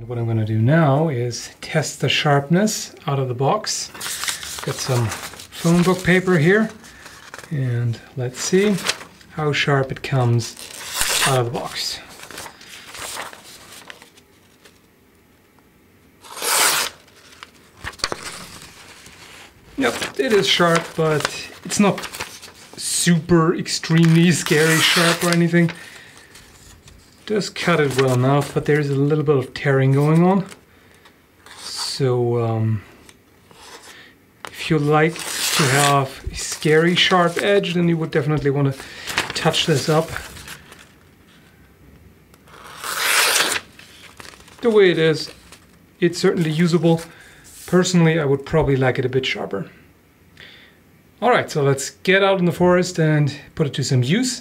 What I'm going to do now is test the sharpness out of the box. Got some phone book paper here, and let's see how sharp it comes out of the box. Yep, it is sharp, but it's not super extremely scary sharp or anything. Does cut it well enough, but there's a little bit of tearing going on. So if you like to have a scary sharp edge, then you would definitely want to touch this up. The way it is, it's certainly usable. Personally, I would probably like it a bit sharper. Alright, so let's get out in the forest and put it to some use.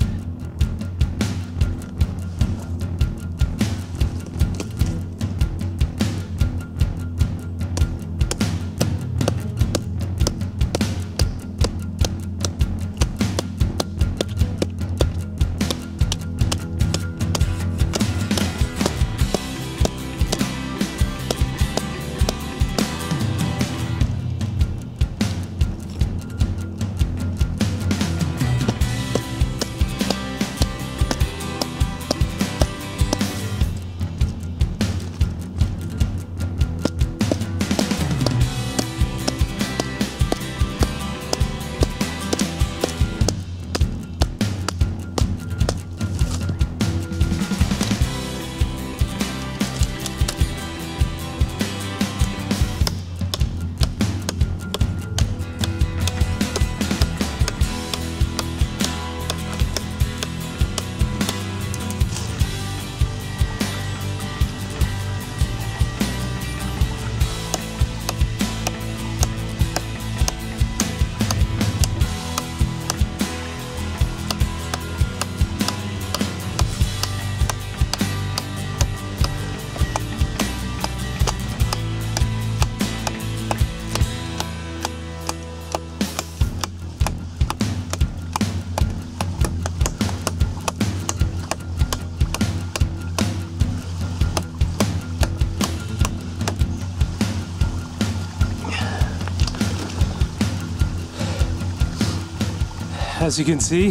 As you can see,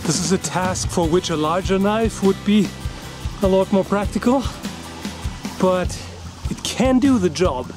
this is a task for which a larger knife would be a lot more practical, but it can do the job.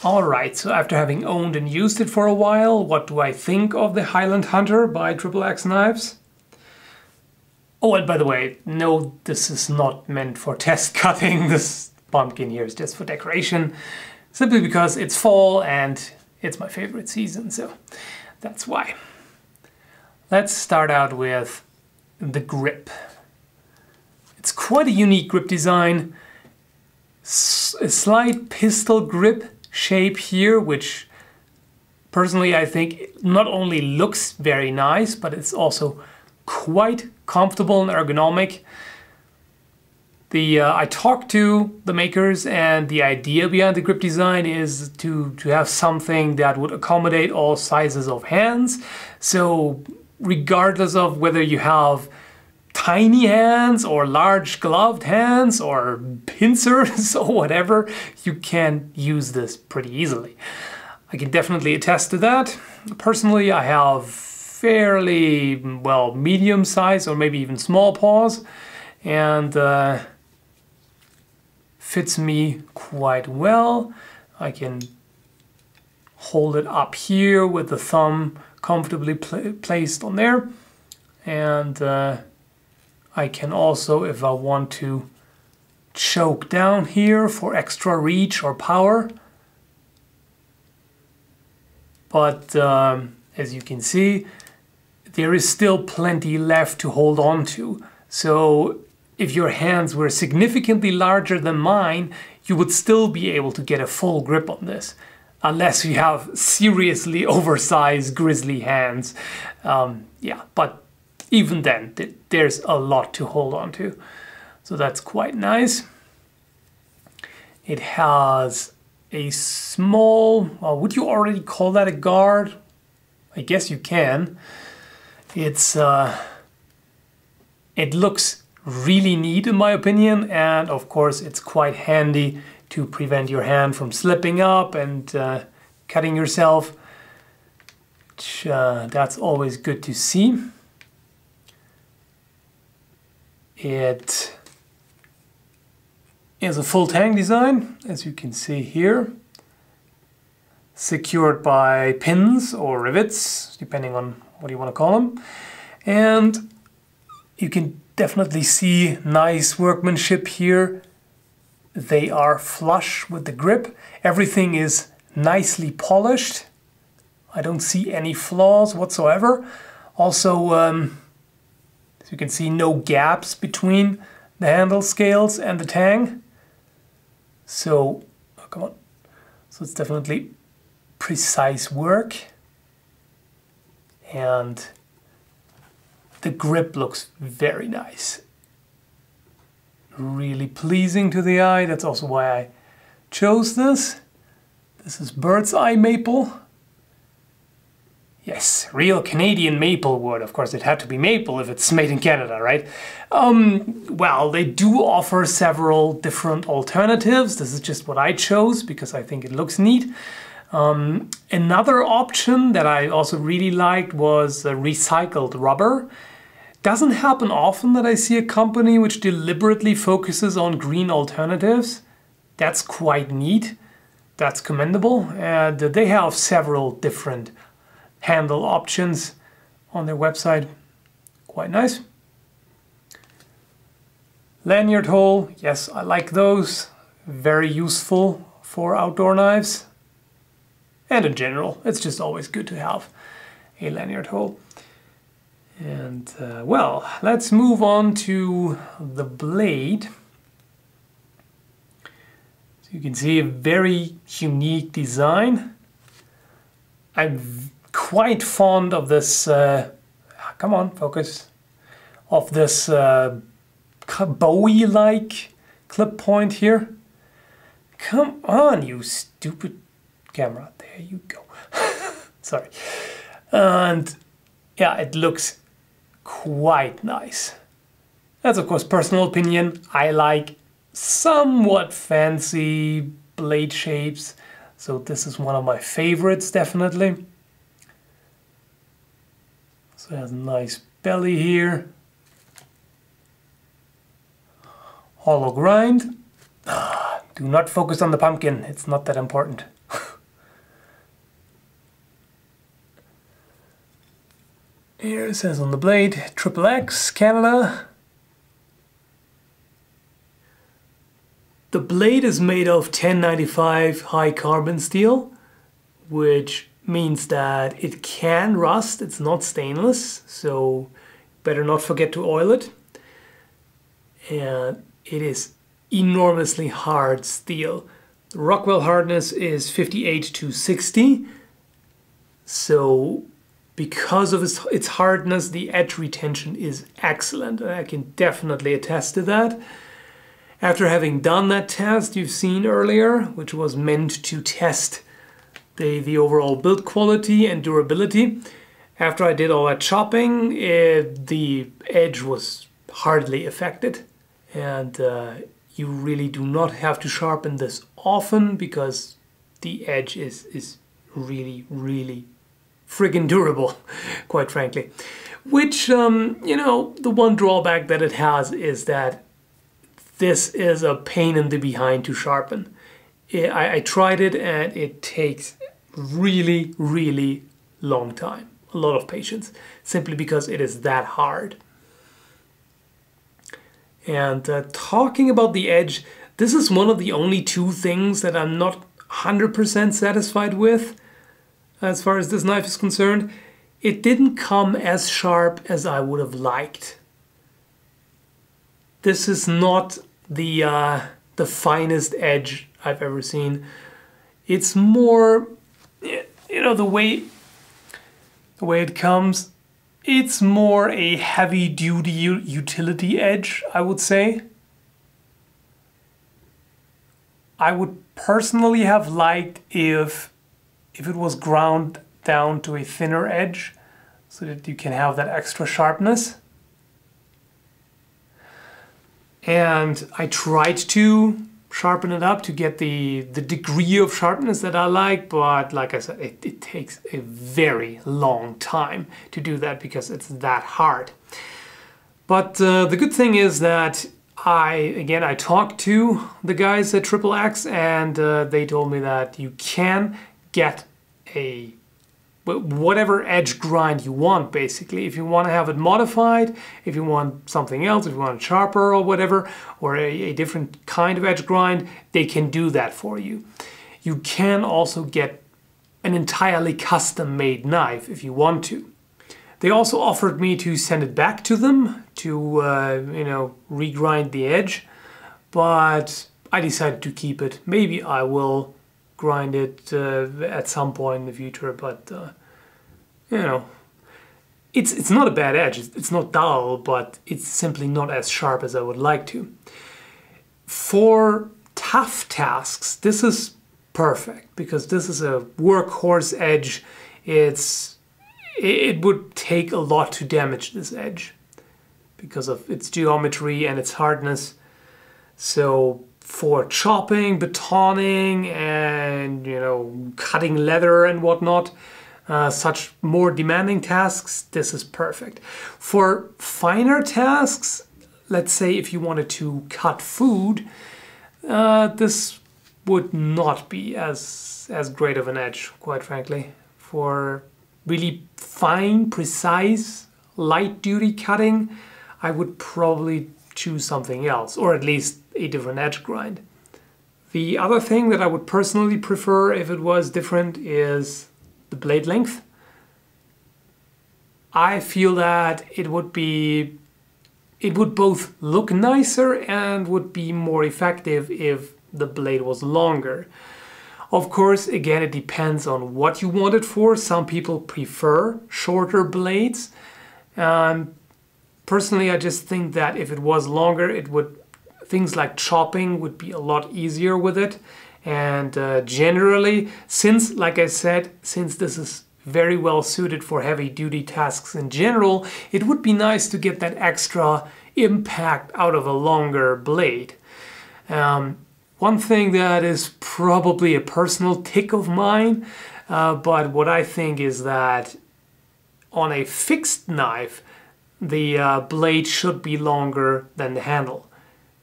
Alright, so after having owned and used it for a while, what do I think of the Highland Hunter by XXX Knives? Oh, and by the way, no, this is not meant for test cutting. This pumpkin here is just for decoration, simply because it's fall and it's my favorite season, so that's why. Let's start out with the grip. It's quite a unique grip design. A slight pistol grip shape here, which personally I think not only looks very nice, but it's also quite comfortable and ergonomic. I talked to the makers, and the idea behind the grip design is to have something that would accommodate all sizes of hands. So regardless of whether you have tiny hands or large gloved hands or pincers or whatever, you can use this pretty easily. I can definitely attest to that. Personally, I have fairly, well, medium size or maybe even small paws, and fits me quite well. I can hold it up here with the thumb comfortably placed on there, and I can also, if I want to, choke down here for extra reach or power. But as you can see, there is still plenty left to hold on to. So if your hands were significantly larger than mine, you would still be able to get a full grip on this, unless you have seriously oversized grizzly hands. Yeah, but even then, there's a lot to hold on to. So that's quite nice. It has a small, well, would you already call that a guard? I guess you can. It's it looks really neat in my opinion, and of course it's quite handy to prevent your hand from slipping up and cutting yourself. Which, that's always good to see. It is a full tang design, as you can see here, secured by pins or rivets, depending on what you want to call them. And you can definitely see nice workmanship here. They are flush with the grip. Everything is nicely polished. I don't see any flaws whatsoever. Also, as you can see, no gaps between the handle scales and the tang. So, oh, come on. So it's definitely precise work. And the grip looks very nice. Really pleasing to the eye. That's also why I chose this. This is bird's eye maple. Yes, real Canadian maple wood. Of course, it had to be maple if it's made in Canada, right? Well, they do offer several different alternatives. This is just what I chose because I think it looks neat. Another option that I also really liked was recycled rubber. Doesn't happen often that I see a company which deliberately focuses on green alternatives. That's quite neat. That's commendable. And they have several different handle options on their website. Quite nice. Lanyard hole. Yes, I like those. Very useful for outdoor knives. And in general, it's just always good to have a lanyard hole. And well, let's move on to the blade. So you can see a very unique design. I'm quite fond of this, come on, focus, of this Bowie-like clip point here. Come on, you stupid camera. There you go. Sorry. And yeah, it looks quite nice. That's of course personal opinion. I like somewhat fancy blade shapes, so this is one of my favorites definitely. So it has a nice belly here. Hollow grind. Do not focus on the pumpkin, it's not that important. Here it says on the blade, XXX, Canada. The blade is made of 1095 high carbon steel, which means that it can rust. It's not stainless, so better not forget to oil it. And it is enormously hard steel. The Rockwell hardness is 58 to 60, so because of its hardness, the edge retention is excellent. I can definitely attest to that. After having done that test you've seen earlier, which was meant to test the overall build quality and durability, after I did all that chopping, the edge was hardly affected. And you really do not have to sharpen this often because the edge is really, really friggin' durable, quite frankly. Which, you know, the one drawback that it has is that this is a pain in the behind to sharpen. I tried it and it takes really, really long time. A lot of patience, simply because it is that hard. And talking about the edge, this is one of the only two things that I'm not 100% satisfied with as far as this knife is concerned. It didn't come as sharp as I would have liked. This is not the finest edge I've ever seen. It's more, you know, the way it comes, it's more a heavy-duty utility edge, I would say. I would personally have liked if it was ground down to a thinner edge so that you can have that extra sharpness. And I tried to sharpen it up to get the degree of sharpness that I like, but like I said, it takes a very long time to do that because it's that hard. But the good thing is that I talked to the guys at XXX and they told me that you can get whatever edge grind you want, basically. If you want to have it modified, if you want something else, if you want a sharper or whatever, or a different kind of edge grind, they can do that for you. You can also get an entirely custom-made knife if you want to. They also offered me to send it back to them to, you know, regrind the edge, but I decided to keep it. Maybe I will grind it at some point in the future, but you know, it's not a bad edge. It's not dull, but it's simply not as sharp as I would like to. For tough tasks, this is perfect because this is a workhorse edge. It would take a lot to damage this edge because of its geometry and its hardness. So for chopping, batoning, and, you know, cutting leather and whatnot, such more demanding tasks, this is perfect. For finer tasks, let's say if you wanted to cut food, this would not be as great of an edge, quite frankly. For really fine, precise, light-duty cutting, I would probably choose something else, or at least a different edge grind. The other thing that I would personally prefer if it was different is the blade length. I feel that it would both look nicer and would be more effective if the blade was longer. Of course, again, it depends on what you want it for. Some people prefer shorter blades. Personally, I just think that if it was longer, things like chopping would be a lot easier with it. And generally, like I said, since this is very well suited for heavy duty tasks in general, it would be nice to get that extra impact out of a longer blade. One thing that is probably a personal tick of mine, but what I think is that on a fixed knife, the blade should be longer than the handle.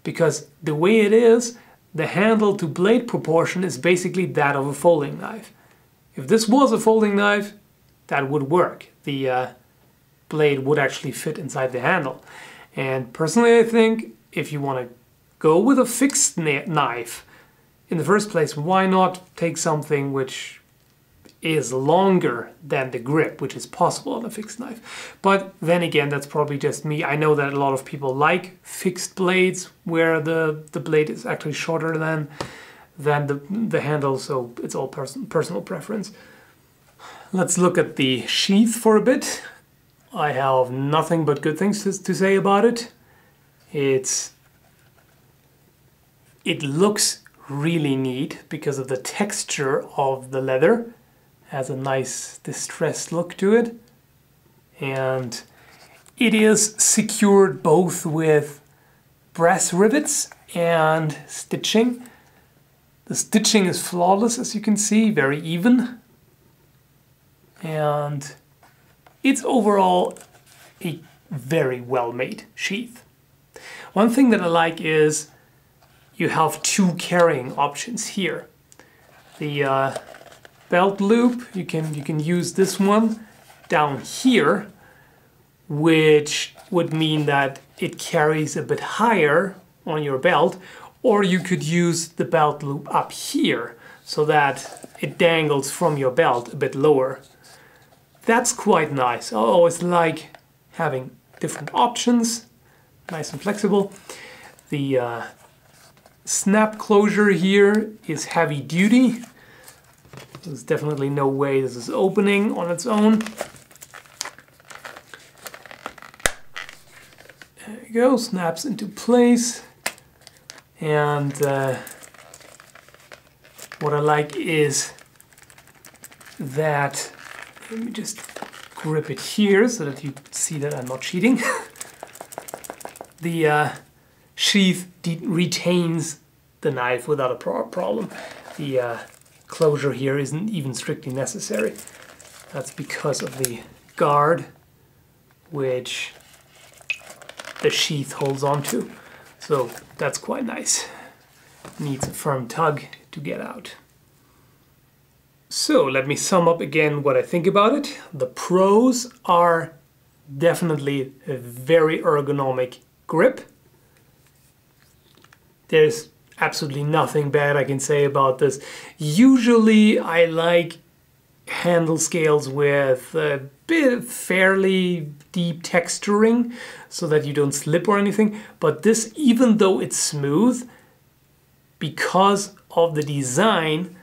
Because the way it is, the handle to blade proportion is basically that of a folding knife. If this was a folding knife, that would work. The blade would actually fit inside the handle. And personally, I think if you want to go with a fixed knife, in the first place, why not take something which is longer than the grip, which is possible on a fixed knife. But then again, that's probably just me. I know that a lot of people like fixed blades where the blade is actually shorter than the handle, so it's all personal preference. Let's look at the sheath for a bit. I have nothing but good things to say about it. It's It looks really neat because of the texture of the leather. Has a nice distressed look to it. And it is secured both with brass rivets and stitching. The stitching is flawless, as you can see, very even. And it's overall a very well-made sheath. One thing that I like is you have two carrying options here. The belt loop, you can use this one down here, which would mean that it carries a bit higher on your belt, or you could use the belt loop up here so that it dangles from your belt a bit lower. That's quite nice. I always like having different options, nice and flexible. The snap closure here is heavy duty. There's definitely no way this is opening on its own. There you go, snaps into place. And what I like is that, let me just grip it here so that you see that I'm not cheating. The sheath retains the knife without a problem. The closure here isn't even strictly necessary. That's because of the guard which the sheath holds onto. So that's quite nice. Needs a firm tug to get out. So let me sum up again what I think about it. The pros are definitely a very ergonomic grip. There's absolutely nothing bad I can say about this. Usually I like handle scales with a bit fairly deep texturing so that you don't slip or anything, but this, even though it's smooth, because of the design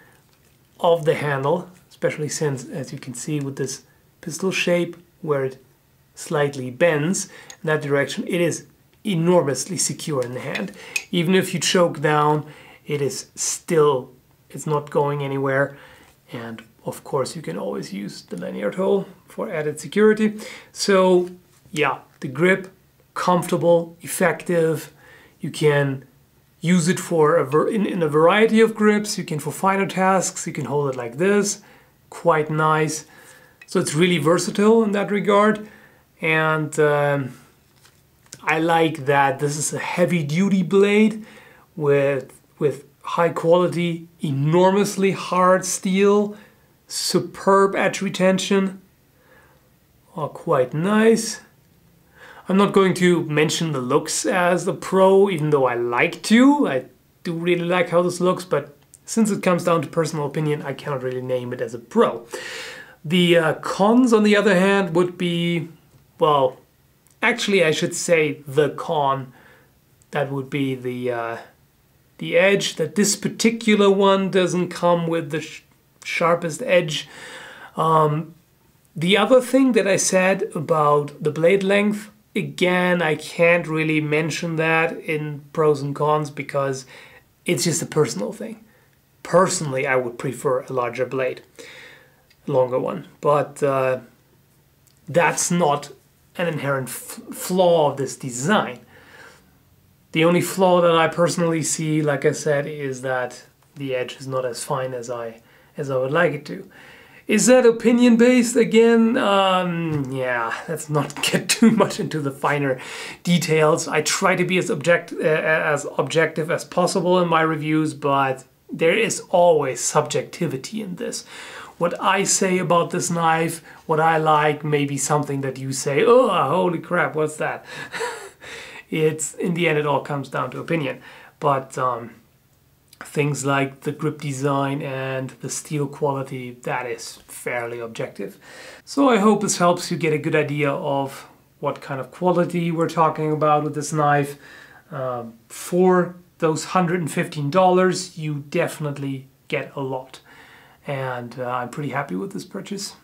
of the handle, especially since, as you can see with this pistol shape where it slightly bends in that direction, it is enormously secure in the hand. Even if you choke down, it is still, it's not going anywhere. And of course you can always use the lanyard hole for added security. So yeah, the grip, comfortable, effective. You can use it for in a variety of grips. You can for finer tasks, you can hold it like this, quite nice. So it's really versatile in that regard. And I like that this is a heavy duty blade with high quality, enormously hard steel, superb edge retention. Oh, quite nice. I'm not going to mention the looks as a pro, even though I like to. I do really like how this looks, but since it comes down to personal opinion, I cannot really name it as a pro. The cons, on the other hand, would be, well, actually I should say the con. That would be the edge, that this particular one doesn't come with the sharpest edge. The other thing that I said about the blade length, again, I can't really mention that in pros and cons because it's just a personal thing. Personally, I would prefer a larger blade, a longer one, but that's not an inherent flaw of this design. The only flaw that I personally see, like I said, is that the edge is not as fine as I would like it to. Is that opinion based again? Yeah, let's not get too much into the finer details. I try to be as objective as possible in my reviews, but there is always subjectivity in this. What I say about this knife, what I like, may be something that you say, oh, holy crap, what's that? It's, in the end, it all comes down to opinion. But things like the grip design and the steel quality, that is fairly objective. So I hope this helps you get a good idea of what kind of quality we're talking about with this knife. For those $115, you definitely get a lot. And I'm pretty happy with this purchase.